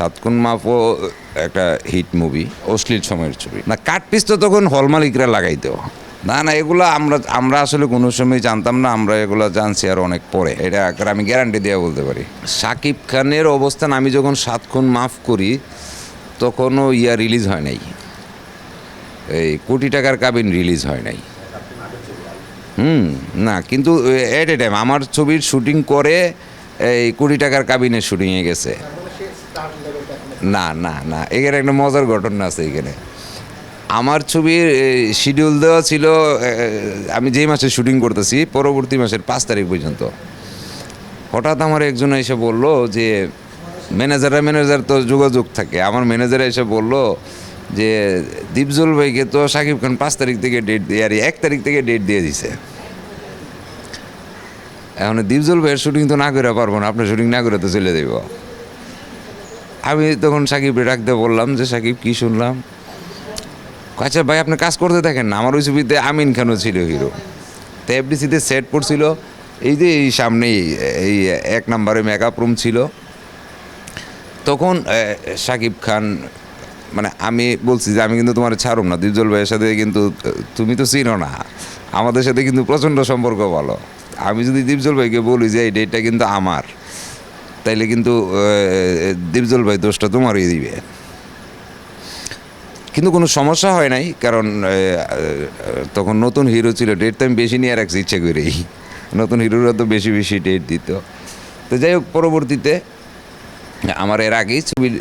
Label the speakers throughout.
Speaker 1: সাত খুন মাফও একটা হিট মুভি, অশ্লীল সময়ের ছবি না। কাটপিস তো তখন হল মালিকরা লাগাইতো। না না, এগুলো আমরা আসলে কোনো সময় জানতাম না, আমরা এগুলো জানছি আর অনেক পরে। এটা আমি গ্যারান্টি দিয়ে বলতে পারি। শাকিব খানের অবস্থান, আমি যখন সাত খুন মাফ করি তখনও রিলিজ হয় নাই, এই কোটি টাকার কাবিন রিলিজ হয় নাই। না, কিন্তু এট এ টাইম আমার ছবির শুটিং করে এই কোটি টাকার কাবিনের শুটিংয়ে গেছে। না না না, এখানে একটা মজার ঘটনা আছে। এখানে আমার ছবির শিডিউল দেওয়া ছিল, আমি যেই মাসে শুটিং করতেছি পরবর্তী মাসের 5 তারিখ পর্যন্ত। হঠাৎ আমার একজন এসে বলল যে ম্যানেজার তো যোগাযোগ থাকে, আমার ম্যানেজার এসে বলল যে দীপজল ভাইকে তো শাকিব খান 5 তারিখ থেকে ডেট দিয়ে, আর 1 তারিখ থেকে ডেট দিয়ে দিছে। এখন দীপজল ভাইয়ের শুটিং তো না করে পারবো না, আপনার শুটিং না করে তো চলে যাইব। আমি তখন সাকিবকে ডাকতে বললাম যে সাকিব, কি শুনলাম? আচ্ছা ভাই, আপনি কাজ করতে থাকেন না। আমার ওই ছবিতে আমিন খানও ছিল হিরো, তো এফডিসিতে সেট পড়ছিল এই যে এই সামনেই, এই 1 নম্বরে মেকআপ রুম ছিল। তখন সাকিব খান, মানে আমি বলছি যে আমি কিন্তু তোমার ছাড়ুম না, দীপজল ভাইয়ের সাথে কিন্তু তুমি তো চিনো না, আমাদের সাথে কিন্তু প্রচণ্ড সম্পর্ক ভালো। আমি যদি দীপজল ভাইকে বলি যে এই ডেটটা কিন্তু আমার, তাইলে কিন্তু দীপজল ভাই দোষটা তোমারই দিবে। কিন্তু কোনো সমস্যা হয় নাই, কারণ তখন নতুন হিরো ছিল, ডেট তো আমি বেশি নিয়ে রাখছি ইচ্ছে করেই। নতুন হিরোরা তো বেশি বেশি ডেট দিত। তো যাই হোক, পরবর্তীতে আমার এর আগেই ছবির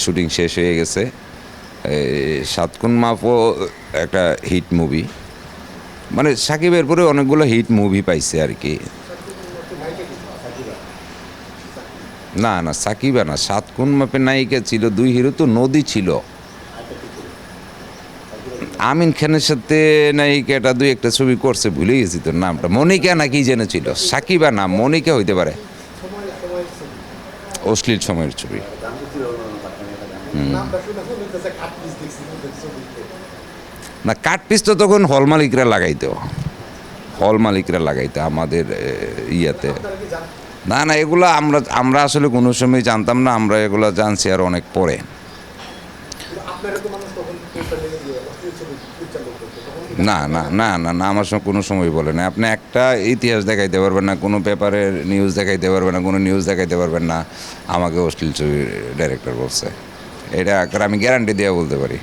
Speaker 1: শুটিং শেষ হয়ে গেছে। সাত খুন মাফও একটা হিট মুভি, মানে সাকিবের পরে অনেকগুলো হিট মুভি পাইছে আর কি। না না, সাকিবা না, সাত খুন মাপের নায়িকা ছিল 2 হিরো, তো নদী ছিল। আমিন খানের সাথে নায়িকাটা 2-1টা ছবি করছে, ভুলে গেছি তোর নামটা, মনিকা না কি যেন ছিল, সাকিবা না মনিকা হইতে পারে। অশ্লীল সময়ের ছবি। না, কাটপিস তো তখন হল মালিকরা লাগাইতো আমাদের ইয়াতে। না না, এগুলো আমরা আসলে কোনো সময় জানতাম না, আমরা এগুলো জানছি আর অনেক পরে। না না না না না, আমার সঙ্গে কোনো সময় বলে না। আপনি একটা ইতিহাস দেখাইতে পারবেন না, কোনো পেপারের নিউজ দেখাইতে পারবেন না, কোনো নিউজ দেখাইতে পারবেন না আমাকে অশ্লীল ছবির ডাইরেক্টর বলছে। এটা আমি গ্যারান্টি দিয়ে বলতে পারি।